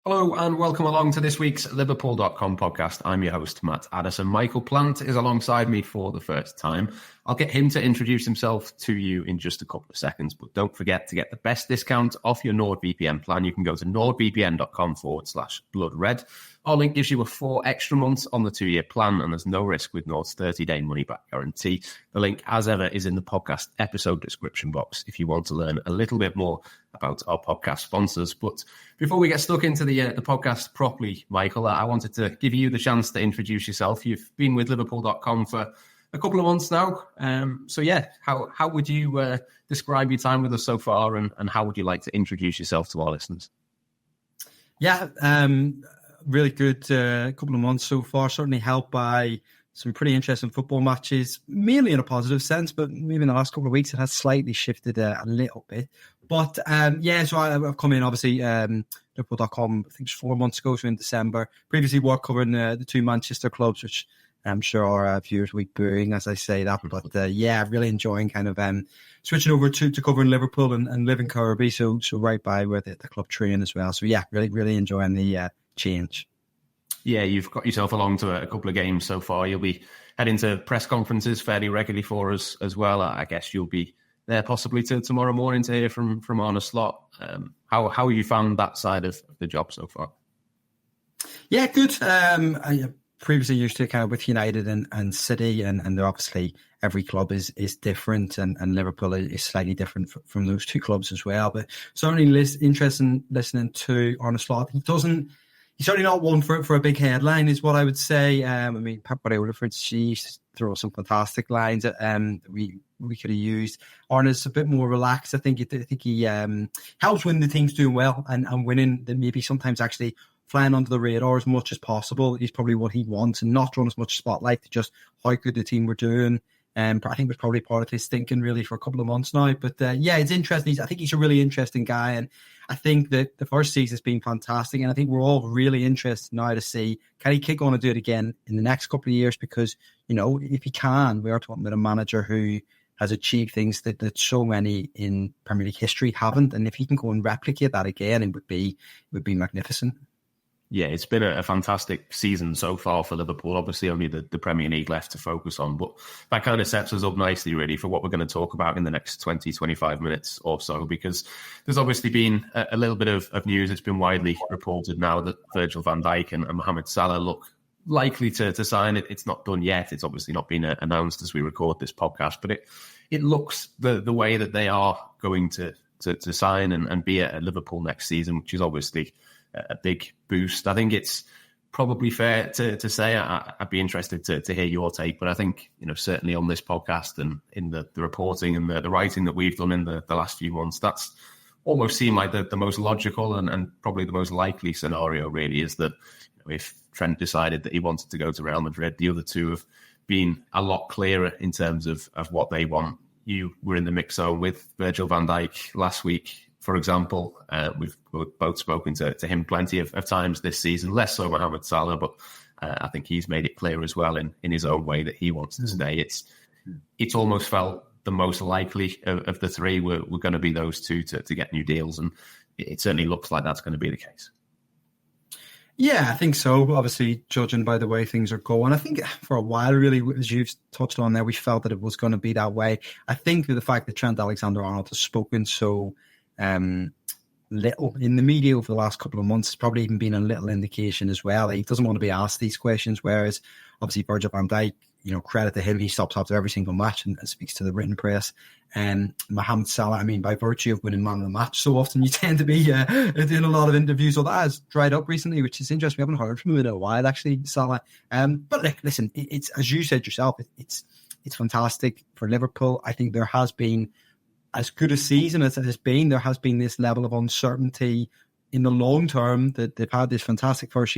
Hello and welcome along to this week's Liverpool.com podcast. I'm your host, Matt. Addison and Michael Plant is alongside me for the first time. I'll get him to introduce himself to you in just a couple of seconds, but don't forget to get the best discount off your NordVPN plan. You can go to nordvpn.com/bloodred. Our link gives you a 4 extra months on the 2-year plan, and there's no risk with Nord's 30-day money-back guarantee. The link, as ever, is in the podcast episode description box if you want to learn a little bit more about our podcast sponsors. But before we get stuck into the podcast properly, Michael, I wanted to give you the chance to introduce yourself. You've been with Liverpool.com for a couple of months now. How would you describe your time with us so far, and how would you like to introduce yourself to our listeners? Really good couple of months so far, certainly helped by some pretty interesting football matches, mainly in a positive sense, but maybe in the last couple of weeks it has slightly shifted a little bit. But so I've come in, obviously, Liverpool.com, I think it's 4 months ago, so in December. Previously worked covering the two Manchester clubs, which I'm sure our viewers will be booing as I say that. But really enjoying kind of switching over to covering Liverpool and live in Kirby, so right by where the club train as well. So really enjoying the change. Yeah, you've got yourself along to a couple of games so far. You'll be heading to press conferences fairly regularly for us as well. I guess you'll be there possibly tomorrow morning to hear from Arne Slot. How have you found that side of the job so far? Yeah, good. I previously used to kind of with United and City, and obviously every club is different, and Liverpool is slightly different from those two clubs as well. But certainly interesting listening to Arne Slot. He's certainly not one for a big headline, is what I would say. Pep Guardiola, for instance, she used to throw some fantastic lines that we could have used. Arne's a bit more relaxed. I think he helps when the team's doing well and winning, then maybe sometimes actually flying under the radar as much as possible is probably what he wants, and not drawing as much spotlight to just how good the team were doing. But I think it was probably part of his thinking really for a couple of months now. But it's interesting. I think he's a really interesting guy, and I think that the first season has been fantastic, and I think we're all really interested now to see, can he kick on and do it again in the next couple of years? Because, if he can, we are talking about a manager who has achieved things that so many in Premier League history haven't, and if he can go and replicate that again, it would be magnificent. Yeah, it's been a fantastic season so far for Liverpool. Obviously, only the Premier League left to focus on, but that kind of sets us up nicely, really, for what we're going to talk about in the next 20, 25 minutes or so, because there's obviously been a little bit of news. It's been widely reported now that Virgil van Dijk and Mohamed Salah look likely to sign. It's not done yet. It's obviously not been announced as we record this podcast, but it looks the way that they are going to sign and be at Liverpool next season, which is obviously a big boost. I think it's probably fair to say, I'd be interested to hear your take, but I think, certainly on this podcast and in the reporting and the writing that we've done in the last few months, that's almost seemed like the most logical and probably the most likely scenario, really, is that if Trent decided that he wanted to go to Real Madrid, the other two have been a lot clearer in terms of what they want. You were in the mix zone with Virgil van Dijk last week, for example. We've both spoken to him plenty of times this season, less so Mohamed Salah, but I think he's made it clear as well in his own way that he wants to stay. It's almost felt the most likely of the three were going to be those two to get new deals, and it certainly looks like that's going to be the case. Yeah, I think so. Obviously, judging by the way things are going, I think for a while, really, as you've touched on there, we felt that it was going to be that way. I think the fact that Trent Alexander-Arnold has spoken so little in the media over the last couple of months has probably even been a little indication as well. He doesn't want to be asked these questions, whereas obviously Virgil van Dijk, credit to him, he stops after every single match and speaks to the written press. Mohamed Salah, by virtue of winning man of the match so often, you tend to be doing a lot of interviews. So that has dried up recently, which is interesting. We haven't heard from him in a while, actually, Salah. But listen, it's as you said yourself, it's fantastic for Liverpool. I think there has been, as good a season as it has been, there has been this level of uncertainty in the long term that they've had this fantastic first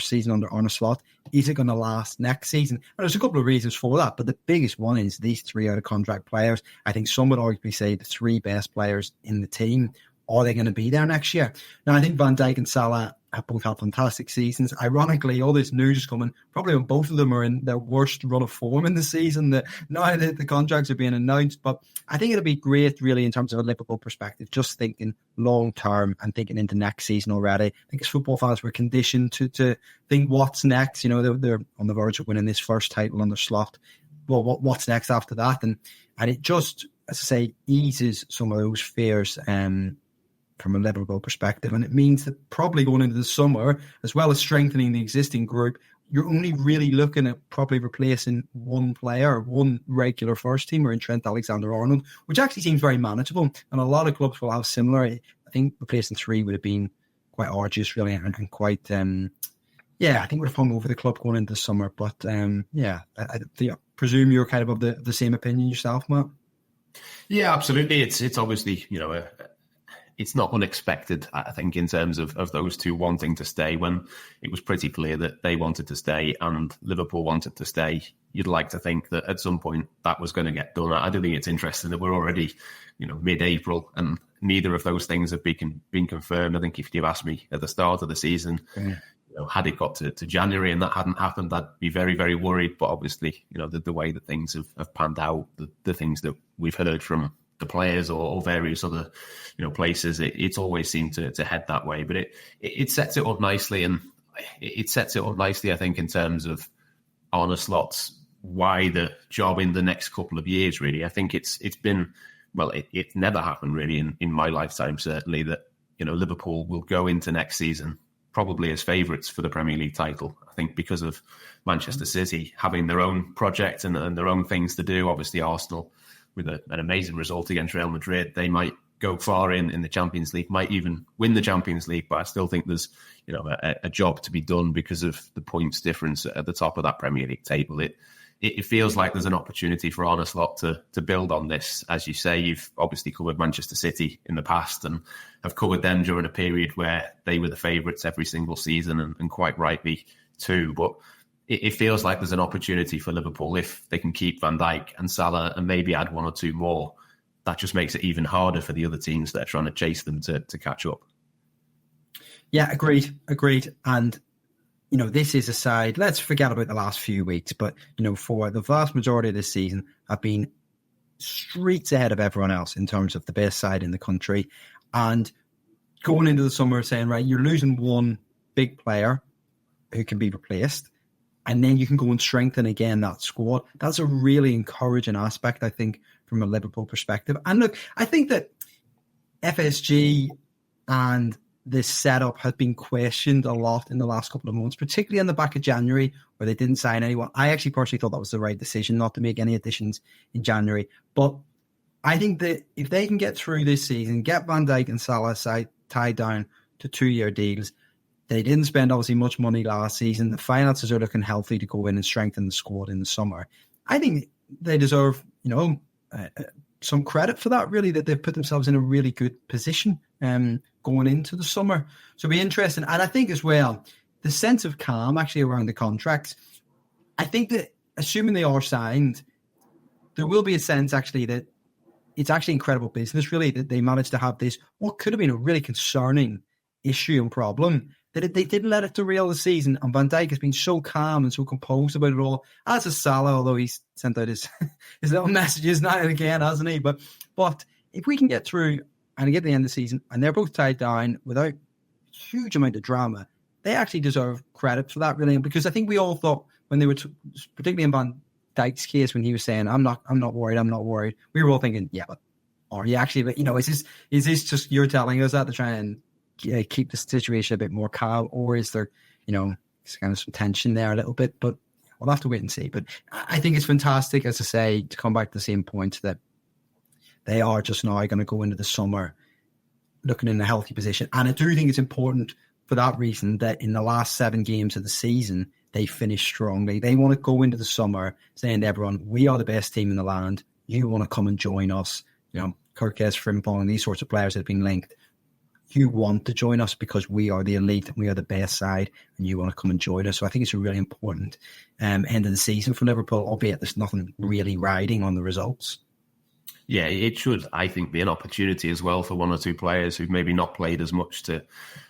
season under Arne Slot. Is it going to last next season? And there's a couple of reasons for that, but the biggest one is these three out-of-contract players. I think some would arguably say the three best players in the team are they going to be there next year? Now, I think Van Dijk and Salah have both had fantastic seasons. Ironically, all this news is coming probably when both of them are in their worst run of form in the season. Now that the contracts are being announced, but I think it'll be great, really, in terms of a Liverpool perspective, just thinking long term and thinking into next season already. I think as football fans, we're conditioned to think what's next. You know, they're on the verge of winning this first title under Slot. Well, what's next after that? And it just, as I say, eases some of those fears from a Liverpool perspective. And it means that probably going into the summer, as well as strengthening the existing group, you're only really looking at probably replacing one player, one regular first teamer in Trent Alexander-Arnold, which actually seems very manageable. And a lot of clubs will have similar. I think replacing three would have been quite arduous, really, and quite, I think would have hung over the club going into the summer. But I presume you're kind of the same opinion yourself, Matt? Yeah, absolutely. It's obviously, it's not unexpected, I think, in terms of those two wanting to stay. When it was pretty clear that they wanted to stay and Liverpool wanted to stay, you'd like to think that at some point that was going to get done. I do think it's interesting that we're already, mid-April, and neither of those things have been confirmed. I think if you've asked me at the start of the season, had it got to January and that hadn't happened, I'd be very, very worried. But obviously, the way that things have panned out, the things that we've heard from the players or various other, places, it's always seemed to head that way. But it sets it up nicely, and it sets it up nicely, I think, in terms of Arne Slot's wider job in the next couple of years. Really, I think it's been, well, it's never happened really in my lifetime, certainly, that Liverpool will go into next season probably as favourites for the Premier League title. I think because of Manchester City having their own project and their own things to do. Obviously, Arsenal, with an amazing result against Real Madrid, they might go far in the Champions League, might even win the Champions League. But I still think there's a job to be done because of the points difference at the top of that Premier League table. It feels like there's an opportunity for Arne Slot to build on this. As you say, you've obviously covered Manchester City in the past and have covered them during a period where they were the favourites every single season, and quite rightly too. But it feels like there's an opportunity for Liverpool if they can keep Van Dijk and Salah and maybe add one or two more. That just makes it even harder for the other teams that are trying to chase them to catch up. Yeah, agreed. And this is a side, let's forget about the last few weeks, but, for the vast majority of this season, I've been streets ahead of everyone else in terms of the best side in the country. And going into the summer saying, right, you're losing one big player who can be replaced, and then you can go and strengthen again that squad. That's a really encouraging aspect, I think, from a Liverpool perspective. And look, I think that FSG and this setup has been questioned a lot in the last couple of months, particularly on the back of January, where they didn't sign anyone. I actually personally thought that was the right decision not to make any additions in January. But I think that if they can get through this season, get Van Dijk and Salah tied down to 2-year deals, they didn't spend obviously much money last season. The finances are looking healthy to go in and strengthen the squad in the summer. I think they deserve, some credit for that, really, that they've put themselves in a really good position going into the summer. So it'll be interesting. And I think as well, the sense of calm actually around the contracts, I think that assuming they are signed, there will be a sense actually that it's actually incredible business, really, that they managed to have this, what could have been a really concerning issue and problem, that they didn't let it derail the season. And Van Dijk has been so calm and so composed about it all, as is Salah, although he's sent out his little messages now and again, hasn't he? But if we can get through and get to the end of the season and they're both tied down without a huge amount of drama, they actually deserve credit for that, really. Because I think we all thought when they were, particularly in Van Dijk's case, when he was saying, I'm not worried. We were all thinking, yeah, but are you actually, is this just you're telling us that to try and keep the situation a bit more calm, or is there, kind of some tension there a little bit? But we'll have to wait and see. But I think it's fantastic, as I say, to come back to the same point that they are just now going to go into the summer looking in a healthy position. And I do think it's important for that reason that in the last 7 games of the season, they finished strongly. They want to go into the summer saying to everyone, we are the best team in the land. You want to come and join us. Kirkes, Frimpong, and these sorts of players that have been linked. You want to join us because we are the elite and we are the best side, and you want to come and join us. So I think it's a really important end of the season for Liverpool, albeit there's nothing really riding on the results. Yeah, it should, I think, be an opportunity as well for one or two players who've maybe not played as much to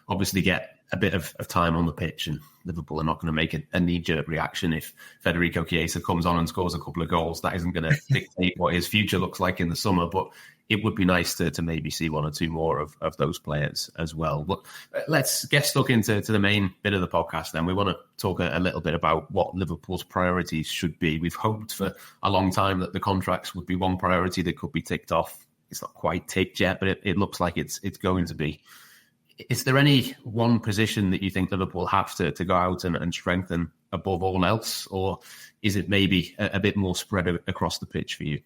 obviously get a bit of time on the pitch. And Liverpool are not going to make a knee-jerk reaction if Federico Chiesa comes on and scores a couple of goals. That isn't going to dictate what his future looks like in the summer, but it would be nice to maybe see one or two more of those players as well. But let's get stuck into the main bit of the podcast then. We want to talk a little bit about what Liverpool's priorities should be. We've hoped for a long time that the contracts would be one priority that could be ticked off. It's not quite ticked yet, but it looks like it's going to be. Is there any one position that you think Liverpool have to go out and strengthen above all else? Or is it maybe a bit more spread across the pitch for you?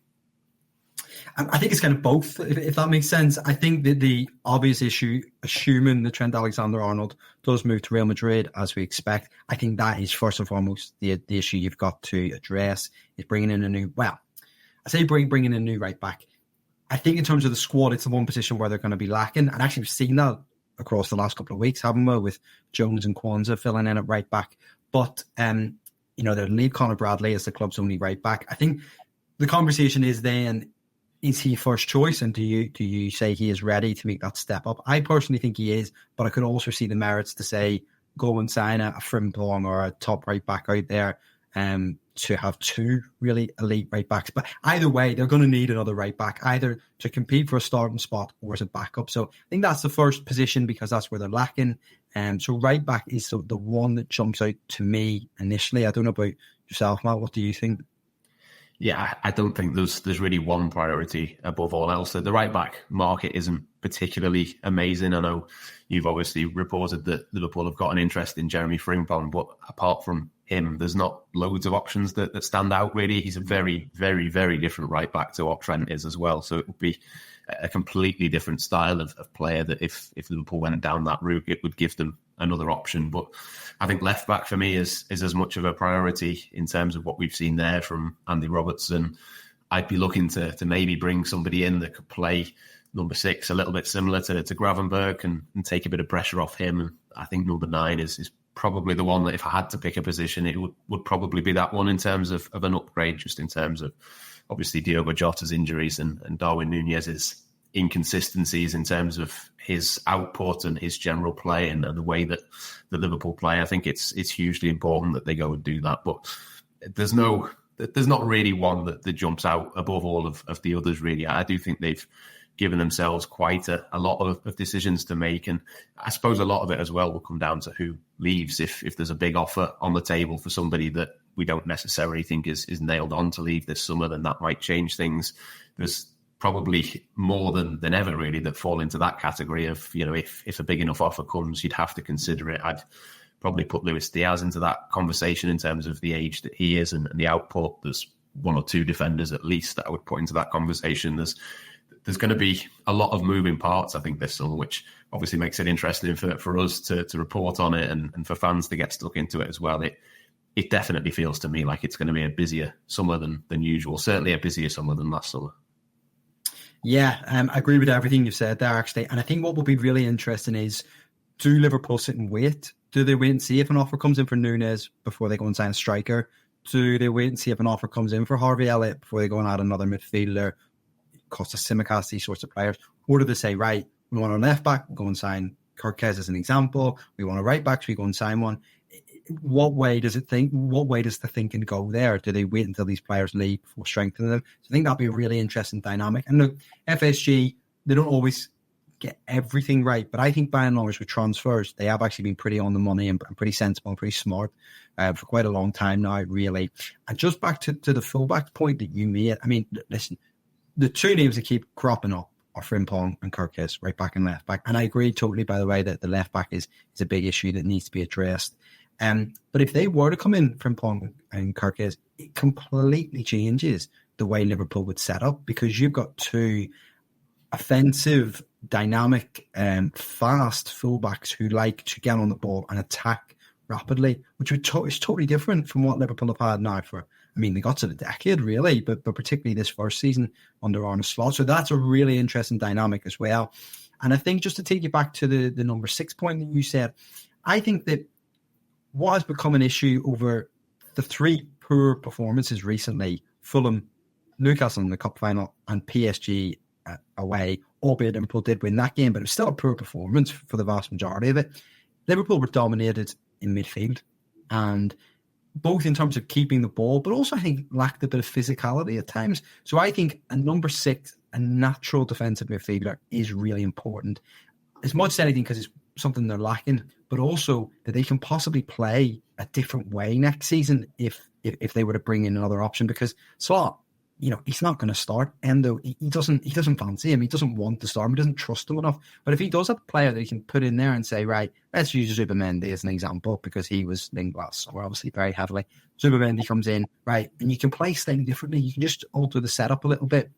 I think it's kind of both, if that makes sense. I think that the obvious issue, assuming that Trent Alexander-Arnold does move to Real Madrid as we expect, I think that is first and foremost the issue you've got to address, is bringing in a new, bringing in a new right back. I think in terms of the squad, it's the one position where they're going to be lacking. And actually, we've seen that across the last couple of weeks, haven't we, with Jones and Kwanzaa filling in at right back. But, they'll leave Conor Bradley as the club's only right back. I think the conversation is then, is he first choice? And do you say he is ready to make that step up? I personally think he is, but I could also see the merits to say, go and sign a Frimpong or a top right back out there to have two really elite right backs. But either way, they're going to need another right back, either to compete for a starting spot or as a backup. So I think that's the first position because that's where they're lacking. So right back is the one that jumps out to me initially. I don't know about yourself, Matt. What do you think? Yeah, I don't think there's really one priority above all else. The right back market isn't particularly amazing. I know you've obviously reported that Liverpool have got an interest in Jeremy Frimpong, but apart from him, there's not loads of options that stand out, really. He's a very, very, very different right back to what Trent is as well. So it would be a completely different style of player that if Liverpool went down that route, it would give them another option. But I think left back for me is as much of a priority in terms of what we've seen there from Andy Robertson. I'd be looking to maybe bring somebody in that could play number 6 a little bit similar to Gravenberg and take a bit of pressure off him. I think number 9 is probably the one that if I had to pick a position, it would probably be that one in terms of an upgrade, just in terms of obviously Diogo Jota's injuries and Darwin Nunez's inconsistencies in terms of his output and his general play and the way that the Liverpool play. I think it's hugely important that they go and do that. But there's not really one that jumps out above all of the others, really. I do think they've given themselves quite a lot of decisions to make. And I suppose a lot of it as well will come down to who leaves. If there's a big offer on the table for somebody that we don't necessarily think is nailed on to leave this summer, then that might change things. There's probably more than ever, really, that fall into that category of, if a big enough offer comes, you'd have to consider it. I'd probably put Luis Diaz into that conversation in terms of the age that he is and the output. There's one or two defenders at least that I would put into that conversation. There's going to be a lot of moving parts, I think, this summer, which obviously makes it interesting for us to report on it and for fans to get stuck into it as well. It definitely feels to me like it's going to be a busier summer than usual, certainly a busier summer than last summer. Yeah, I agree with everything you've said there, actually. And I think what will be really interesting is, do Liverpool sit and wait? Do they wait and see if an offer comes in for Nunez before they go and sign a striker? Do they wait and see if an offer comes in for Harvey Elliott before they go and add another midfielder, Costa Tsimikas, these sorts of players? Or do they say, right, we want a left back, we'll go and sign Kirkez as an example. We want a right back, so we go and sign one. What way does the thinking go there? Do they wait until these players leave before strengthening them? So I think that'd be a really interesting dynamic. And look, FSG, they don't always get everything right, but I think by and large with transfers, they have actually been pretty on the money and pretty sensible and pretty smart for quite a long time now, really. And just back to the fullback point that you made, I mean, listen, the two names that keep cropping up are Frimpong and Kirkez, right back and left back. And I agree totally, by the way, that the left back is a big issue that needs to be addressed. But if they were to come in, Frimpong and Kirkez, it completely changes the way Liverpool would set up, because you've got two offensive, dynamic, fast fullbacks who like to get on the ball and attack rapidly, which is totally different from what Liverpool have had now for, they got to the decade, really, but particularly this first season under Arne Slot. So that's a really interesting dynamic as well. And I think, just to take you back to the number 6 point that you said, I think that what has become an issue over the 3 poor performances recently, Fulham, Newcastle in the cup final and PSG away, albeit Liverpool did win that game, but it was still a poor performance for the vast majority of it. Liverpool were dominated in midfield, and both in terms of keeping the ball, but also I think lacked a bit of physicality at times. So I think a number 6, a natural defensive midfielder, is really important. As much as anything because it's something they're lacking, but also that they can possibly play a different way next season if they were to bring in another option. Because Slot, he's not going to start. Endo, he doesn't fancy him. He doesn't want to start him. He doesn't trust him enough. But if he does have a player that he can put in there and say, right, let's use Zubamendi as an example, because he was linked last summer, obviously very heavily. Zubamendi comes in, right, and you can play slightly differently. You can just alter the setup a little bit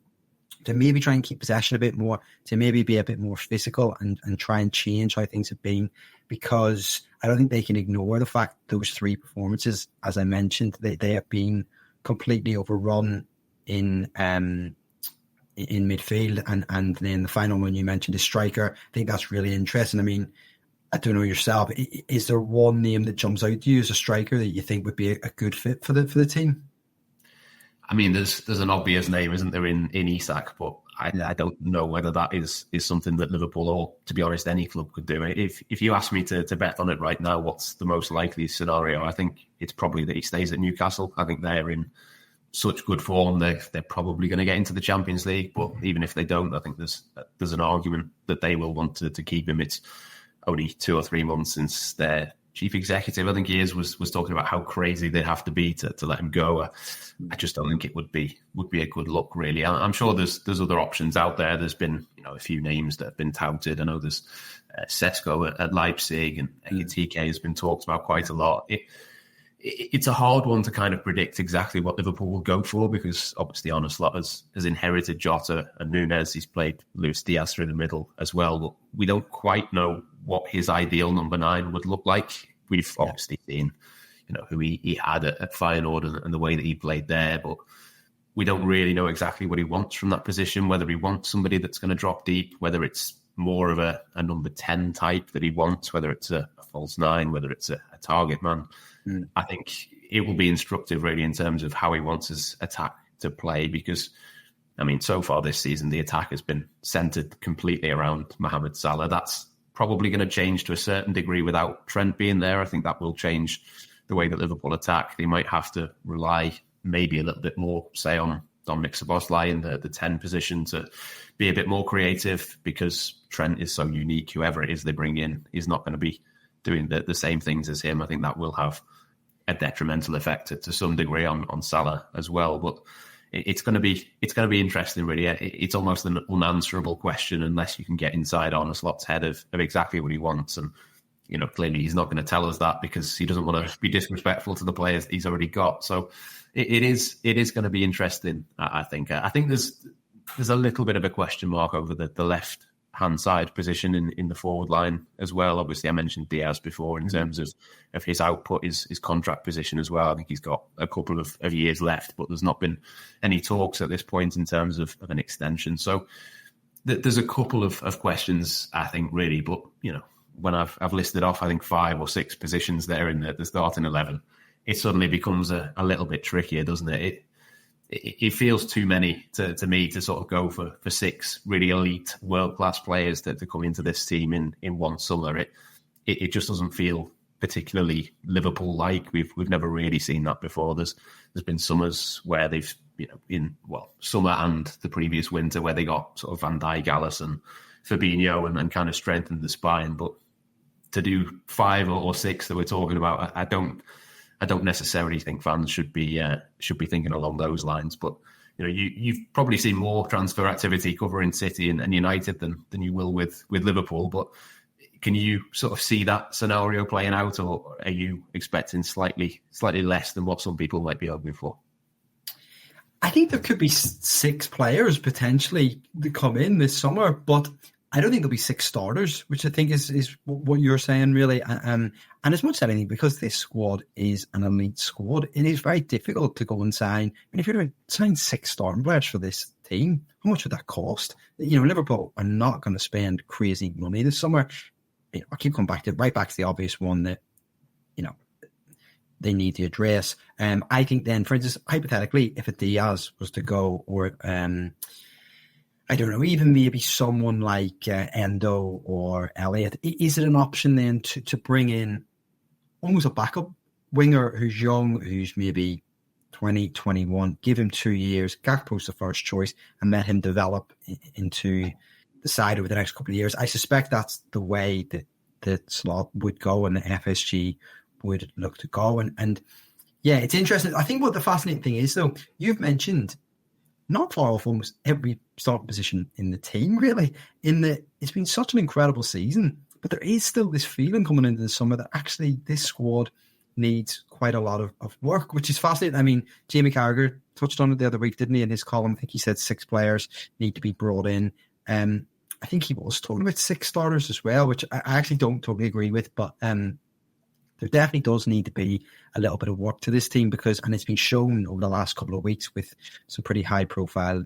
to maybe try and keep possession a bit more, to maybe be a bit more physical and try and change how things have been, because I don't think they can ignore the fact those 3 performances, as I mentioned, they have been completely overrun in midfield, and then the final one you mentioned is striker. I think that's really interesting. I mean, I don't know yourself, is there one name that jumps out to you as a striker that you think would be a good fit for the team? I mean, there's an obvious name, isn't there, in Isak, but I don't know whether that is something that Liverpool, or to be honest, any club could do. If you ask me to bet on it right now, what's the most likely scenario? I think it's probably that he stays at Newcastle. I think they're in such good form, they're probably going to get into the Champions League. But even if they don't, I think there's an argument that they will want to keep him. It's only 2 or 3 months since their chief executive, I think he is, was talking about how crazy they'd have to be to let him go. I just don't think it would be a good look, really. I'm sure there's other options out there. There's been a few names that have been touted. I know there's Sesko at Leipzig, and Ekitike has been talked about quite a lot. It's a hard one to kind of predict exactly what Liverpool will go for, because obviously Arne Slot has inherited Jota and Nunez. He's played Luis Diaz through the middle as well, but we don't quite know what his ideal number 9 would look like. We've obviously seen, who he had at Feyenoord and the way that he played there, but we don't really know exactly what he wants from that position, whether he wants somebody that's going to drop deep, whether it's more of a number 10 type that he wants, whether it's a false 9, whether it's a target man. I think it will be instructive, really, in terms of how he wants his attack to play, because, I mean, so far this season, the attack has been centred completely around Mohamed Salah. That's probably going to change to a certain degree without Trent being there. I think that will change the way that Liverpool attack. They might have to rely maybe a little bit more, say, on Dominic Szoboszlai in the 10 position to be a bit more creative, because Trent is so unique. Whoever it is they bring in is not going to be doing the same things as him. I think that will have a detrimental effect to some degree on Salah as well. But it's going to be interesting, really. It's almost an unanswerable question unless you can get inside Arne Slot's head of exactly what he wants. And clearly he's not going to tell us that, because he doesn't want to be disrespectful to the players he's already got. So it is going to be interesting. I think there's a little bit of a question mark over the left hand side position in the forward line as well. Obviously, I mentioned Diaz before in terms of his output, his contract position as well. I think he's got a couple of years left, but there's not been any talks at this point in terms of an extension. So there's a couple of questions, I think, really. But when I've listed off, I think 5 or 6 positions there in the starting 11, it suddenly becomes a little bit trickier, doesn't it? It feels too many to me to sort of go for 6 really elite world-class players to come into this team in one summer. It just doesn't feel particularly Liverpool-like. We've never really seen that before. There's been summers where they've, summer and the previous winter where they got sort of Van Dijk, Alisson, Fabinho and kind of strengthened the spine. But to do 5 or 6 that we're talking about, I don't necessarily think fans should be thinking along those lines. But you've probably seen more transfer activity covering City and United than you will with Liverpool. But can you sort of see that scenario playing out, or are you expecting slightly less than what some people might be hoping for? I think there could be 6 players potentially that come in this summer, but I don't think there'll be 6 starters, which I think is what you're saying, really. And as much as anything, because this squad is an elite squad, it is very difficult to go and sign. I mean, if you're going to sign 6 starting players for this team, how much would that cost? Liverpool are not going to spend crazy money this summer. I keep coming back to the obvious one that, they need to address. I think then, for instance, hypothetically, if a Diaz was to go, or I don't know, even maybe someone like Endo or Elliott, is it an option then to bring in almost a backup winger who's young, who's maybe 20, 21, give him 2 years, Gakpo's the first choice, and let him develop into the side over the next couple of years? I suspect that's the way that Slot would go and the FSG would look to go. And yeah, it's interesting. I think what the fascinating thing is, though, you've mentioned not far off almost every starting position in the team, really, in that it's been such an incredible season, but there is still this feeling coming into the summer that actually this squad needs quite a lot of work, which is fascinating. I mean, Jamie Carragher touched on it the other week, didn't he, in his column? I think he said 6 players need to be brought in. I think he was talking about 6 starters as well, which I actually don't totally agree with, but there definitely does need to be a little bit of work to this team and it's been shown over the last couple of weeks with some pretty high profile,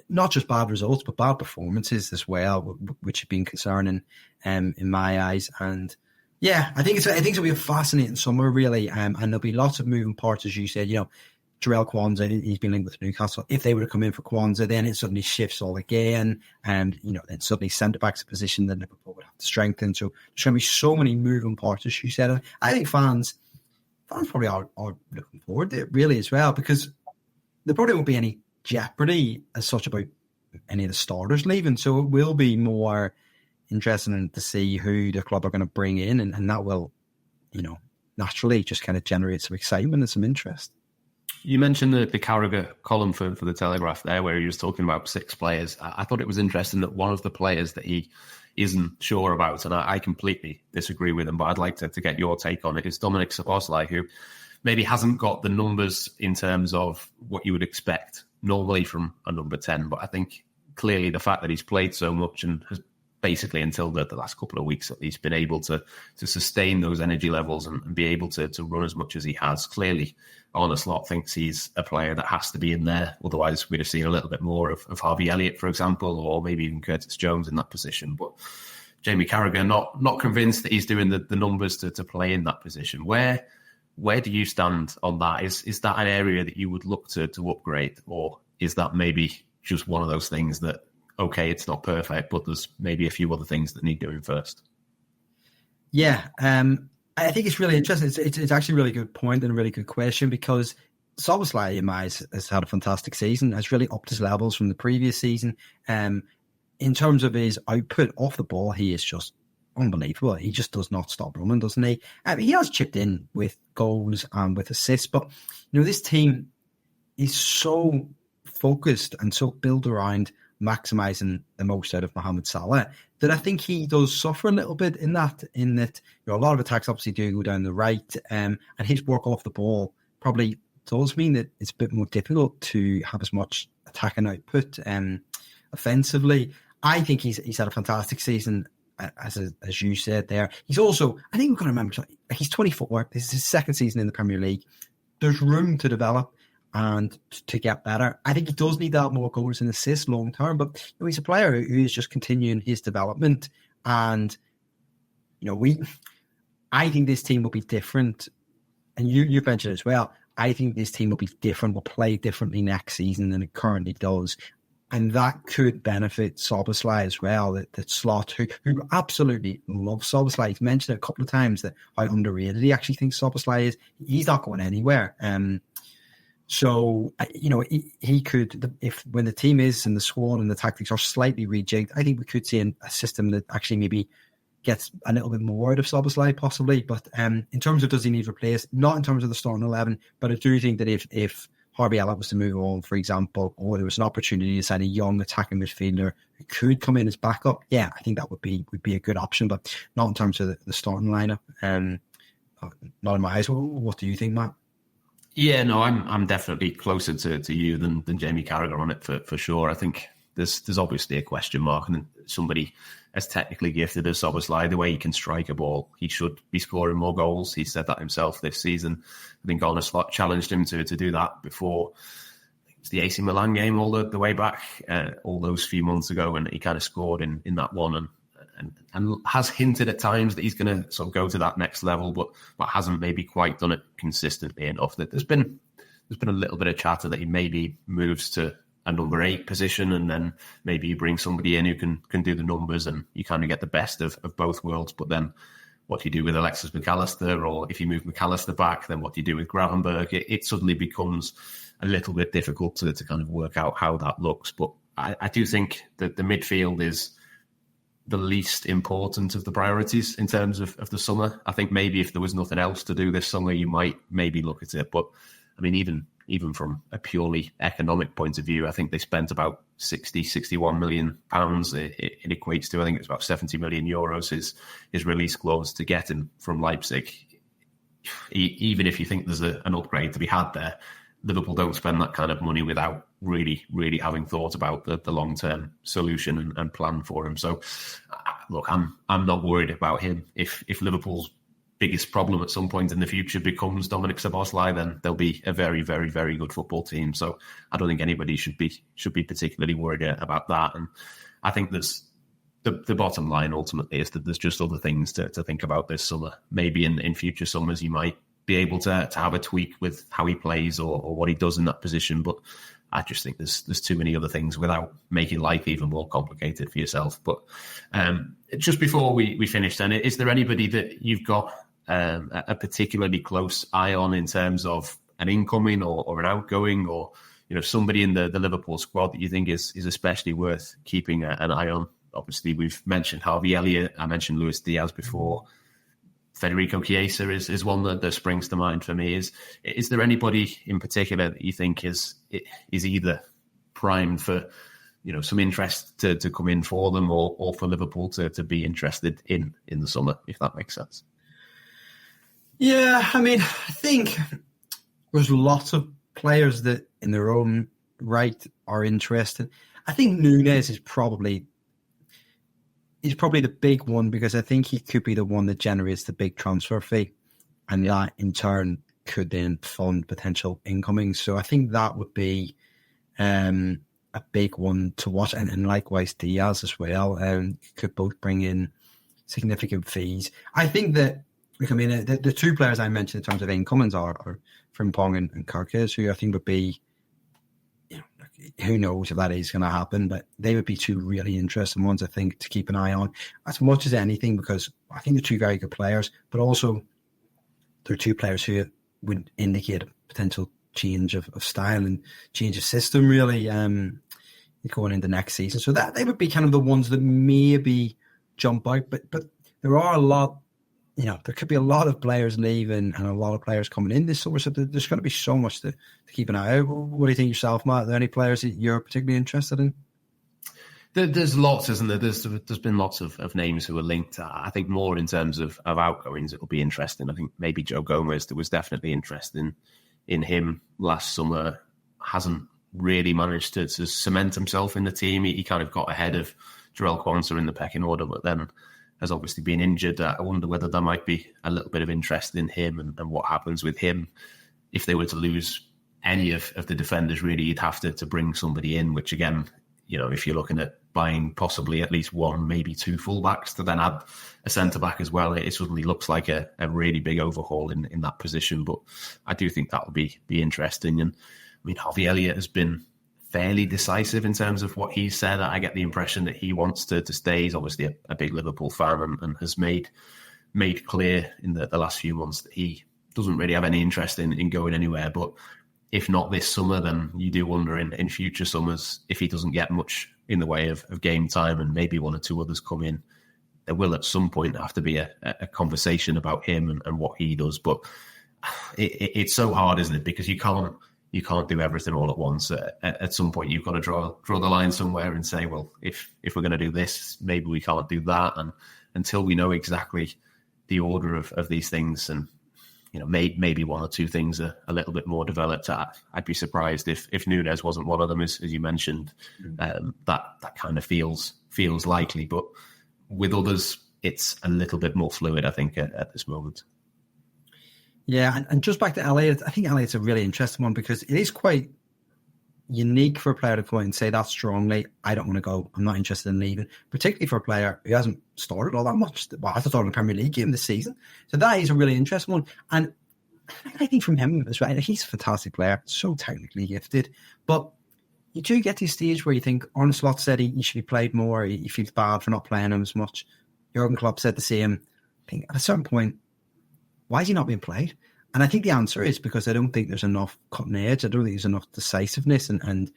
not just bad results, but bad performances as well, which have been concerning in my eyes. And yeah, I think it'll be a fascinating summer, really. And there'll be lots of moving parts, as you said. Jarell Kwanzaa, he's been linked with Newcastle. If they were to come in for Kwanzaa, then it suddenly shifts all again. And, then suddenly centre-back's a position that Liverpool would have to strengthen. So there's going to be so many moving parts, as you said. I think fans probably are looking forward to it, really, as well, because there probably won't be any jeopardy as such about any of the starters leaving. So it will be more interesting to see who the club are going to bring in. And that will, naturally just kind of generate some excitement and some interest. You mentioned the Carragher column for the Telegraph there, where he was talking about 6 players. I thought it was interesting that one of the players that he isn't sure about, and I completely disagree with him, but I'd like to get your take on it, is Dominic Szoboszlai, who maybe hasn't got the numbers in terms of what you would expect normally from a number 10. But I think clearly the fact that he's played so much and has basically until the last couple of weeks at least been able to sustain those energy levels and be able to run as much as he has. Clearly, Arne Slot thinks he's a player that has to be in there. Otherwise, we'd have seen a little bit more of Harvey Elliott, for example, or maybe even Curtis Jones in that position. But Jamie Carragher, not convinced that he's doing the numbers to play in that position. Where do you stand on that? Is that an area that you would look to upgrade, or is that maybe just one of those things that, okay, it's not perfect, but there's maybe a few other things that need doing first? Yeah, I think it's really interesting. It's actually a really good point and a really good question, because Szoboszlai, in my eyes, has had a fantastic season, has really upped his levels from the previous season. In terms of his output off the ball, he is just unbelievable. He just does not stop running, doesn't he? He has chipped in with goals and with assists, but this team is so focused and so built around maximising the most out of Mohamed Salah that I think he does suffer a little bit in that a lot of attacks obviously do go down the right, and his work off the ball probably does mean that it's a bit more difficult to have as much attacking output offensively. I think he's had a fantastic season, as you said there. He's also, I think we've got to remember, he's 24. This is his second season in the Premier League. There's room to develop and to get better. I think he does need to have more goals and assists long term, but he's a player who is just continuing his development. And I think this team will be different. And you mentioned it as well. I think this team will be different, will play differently next season than it currently does. And that could benefit Szoboszlai as well. That Slot, who absolutely loves Szoboszlai, he's mentioned it a couple of times that how underrated he actually thinks Szoboszlai is. He's not going anywhere. So, he could, when the team is and the squad and the tactics are slightly rejigged, I think we could see a system that actually maybe gets a little bit more out of Szoboszlai, possibly. But in terms of does he need replaced, not in terms of the starting 11, but I do think that if Harvey Elliott was to move on, for example, or there was an opportunity to sign a young attacking midfielder who could come in as backup, yeah, I think that would be a good option, but not in terms of the starting lineup. Not in my eyes. What do you think, Matt? Yeah, no, I'm definitely closer to you than Jamie Carragher on it for sure. I think there's obviously a question mark, and somebody as technically gifted as Szoboszlai, the way he can strike a ball, he should be scoring more goals. He said that himself this season. I think Arne Slot challenged him to do that before it was the AC Milan game all the way back, all those few months ago, and he kind of scored in that one. And and has hinted at times that he's going to sort of go to that next level, but hasn't maybe quite done it consistently enough. That there's been a little bit of chatter that he maybe moves to a number 8 position, and then maybe you bring somebody in who can do the numbers, and you kind of get the best of both worlds. But then what do you do with Alexis McAllister? Or if you move McAllister back, then what do you do with Gravenberg? It suddenly becomes a little bit difficult to kind of work out how that looks. But I do think that the midfield is the least important of the priorities in terms of the summer. I think maybe if there was nothing else to do this summer, you might maybe look at it. But I mean, even from a purely economic point of view, I think they spent about 61 million pounds. It equates to, I think it's about 70 million euros, his release clause to get him from Leipzig. Even if you think there's an upgrade to be had there, Liverpool don't spend that kind of money without really, really having thought about the long-term solution and plan for him. So, look, I'm not worried about him. If Liverpool's biggest problem at some point in the future becomes Dominic Szoboszlai, then they'll be a very, very, very good football team. So I don't think anybody should be particularly worried about that. And I think there's the bottom line ultimately is that there's just other things to think about this summer. Maybe in future summers you might be able to have a tweak with how he plays or what he does in that position. But I just think there's too many other things without making life even more complicated for yourself. But just before we finish then, is there anybody that you've got a particularly close eye on in terms of an incoming or an outgoing, or somebody in the Liverpool squad that you think is especially worth keeping an eye on? Obviously, we've mentioned Harvey Elliott. I mentioned Luis Diaz before. Federico Chiesa is one that springs to mind for me. Is there anybody in particular that you think is either primed for some interest to come in for them, or for Liverpool to be interested in the summer, if that makes sense? Yeah, I mean, I think there's lots of players that in their own right are interested. I think Núñez is probably the big one, because I think he could be the one that generates the big transfer fee, and that in turn could then fund potential incoming. So I think that would be a big one to watch, and likewise Diaz as well. Could both bring in significant fees. I think that, the two players I mentioned in terms of incomings are Frimpong and Carquez, who I think would be, who knows if that is going to happen, but they would be two really interesting ones, I think, to keep an eye on as much as anything, because I think they're two very good players, but also they're two players who would indicate a potential change of style and change of system, really, going into next season. So that they would be kind of the ones that maybe jump out, but there are a lot. There could be a lot of players leaving and a lot of players coming in this summer, so there's going to be so much to keep an eye out. What do you think yourself, Matt? Are there any players that you're particularly interested in? There's lots, isn't there? There's been lots of names who are linked. I think more in terms of outgoings, it'll be interesting. I think maybe Joe Gomez, there was definitely interest in him last summer. Hasn't really managed to cement himself in the team. He kind of got ahead of Jarell Quansah in the pecking order, but then has obviously been injured. I wonder whether there might be a little bit of interest in him and what happens with him. If they were to lose any of the defenders, really, you'd have to bring somebody in, which again, if you're looking at buying possibly at least one, maybe two fullbacks to then add a centre-back as well, it suddenly looks like a really big overhaul in that position. But I do think that will be interesting. And I mean, Harvey Elliott has been fairly decisive in terms of what he said. I get the impression that he wants to stay. He's obviously a big Liverpool fan and has made clear in the last few months that he doesn't really have any interest in going anywhere. But if not this summer, then you do wonder in future summers, if he doesn't get much in the way of game time and maybe one or two others come in, there will at some point have to be a conversation about him and what he does. But it's so hard, isn't it? Because you can't do everything all at once. At some point, you've got to draw the line somewhere and say, well, if we're going to do this, maybe we can't do that. And until we know exactly the order of these things, and maybe one or two things are a little bit more developed, I'd be surprised if Núñez wasn't one of them, as you mentioned. That kind of feels likely, but with others, it's a little bit more fluid, I think, at this moment. Yeah, and just back to Elliott, I think Elliott's a really interesting one, because it is quite, unique for a player to come out and say that strongly. I don't want to go. I'm not interested in leaving, particularly for a player who hasn't started all that much. Well, I started in the Premier League game this season. So that is a really interesting one. And I think from him as well, he's a fantastic player, so technically gifted. But you do get to a stage where you think Arne Slot said he should be played more. He feels bad for not playing him as much. Jurgen Klopp said the same. I think at a certain point, why is he not being played? And I think the answer is because I don't think there's enough cutting edge. I don't think there's enough decisiveness and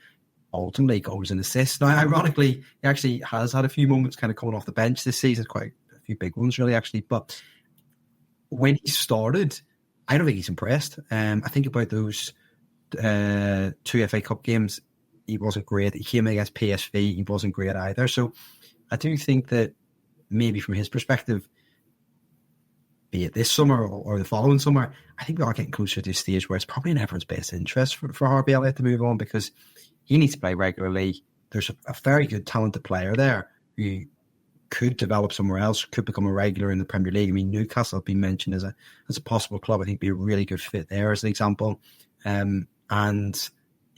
ultimately goals and assists. Now, ironically, he actually has had a few moments kind of coming off the bench this season, quite a few big ones really, actually. But when he started, I don't think he's impressed. I think about those 2 FA Cup games, he wasn't great. He came against PSV, he wasn't great either. So I do think that maybe from his perspective, be it this summer or the following summer, I think we are getting closer to a stage where it's probably in everyone's best interest for RB Elliott to move on, because he needs to play regularly. There's a very good, talented player there who could develop somewhere else, could become a regular in the Premier League. I mean, Newcastle have been mentioned as a possible club. I think be a really good fit there as an example. And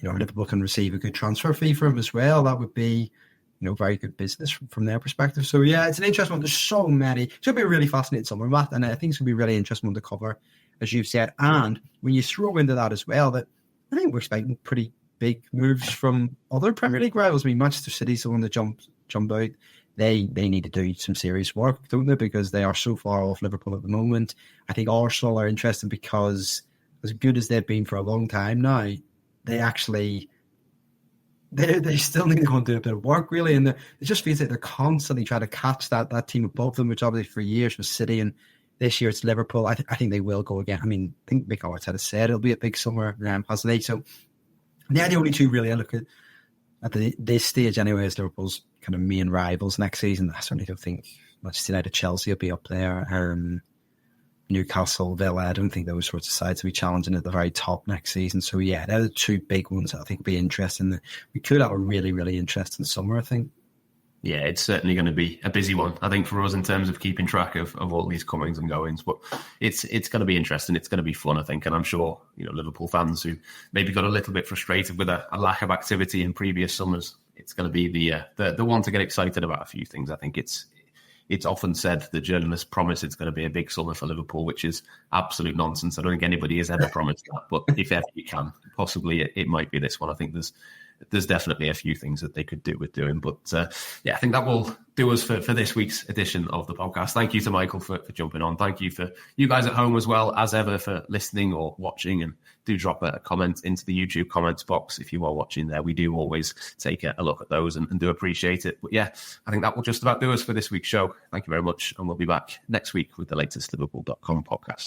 Liverpool can receive a good transfer fee for him as well. That would be, very good business from their perspective. So yeah, it's an interesting one. There's so many. It's going to be a really fascinating summer, Matt, and I think it's going to be a really interesting one to cover, as you've said. And when you throw into that as well, that I think we're expecting pretty big moves from other Premier League rivals. I mean, Manchester City's the one that jumped out. They need to do some serious work, don't they? Because they are so far off Liverpool at the moment. I think Arsenal are interested because, as good as they've been for a long time now, they actually they still need to go and do a bit of work, really. And it just feels like they're constantly trying to catch that team above them, which obviously for years was City, and this year it's Liverpool. I think they will go again. I mean, I think Mick Arteta has said it'll be a big summer, hasn't he? So they're the only two really I look at this stage anyway as Liverpool's kind of main rivals next season. I certainly don't think Manchester United, Chelsea will be up there. Newcastle, Villa, I don't think those sorts of sides will be challenging at the very top next season. So yeah, they're the two big ones that I think will be interesting. We could have a really, really interesting summer, I think. Yeah, it's certainly going to be a busy one, I think, for us in terms of keeping track of all these comings and goings. But it's going to be interesting. It's going to be fun, I think. And I'm sure, Liverpool fans who maybe got a little bit frustrated with a lack of activity in previous summers, it's going to be the one to get excited about a few things. I think it's often said the journalists promise it's going to be a big summer for Liverpool, which is absolute nonsense. I don't think anybody has ever promised that. But if ever you can, possibly it might be this one. I think there's definitely a few things that they could do with doing. But I think that will do us for this week's edition of the podcast. Thank you to Michael for jumping on. Thank you for you guys at home as well, as ever, for listening or watching. And do drop a comment into the YouTube comments box if you are watching there. We do always take a look at those and do appreciate it. But yeah, I think that will just about do us for this week's show. Thank you very much. And we'll be back next week with the latest Liverpool.com podcast.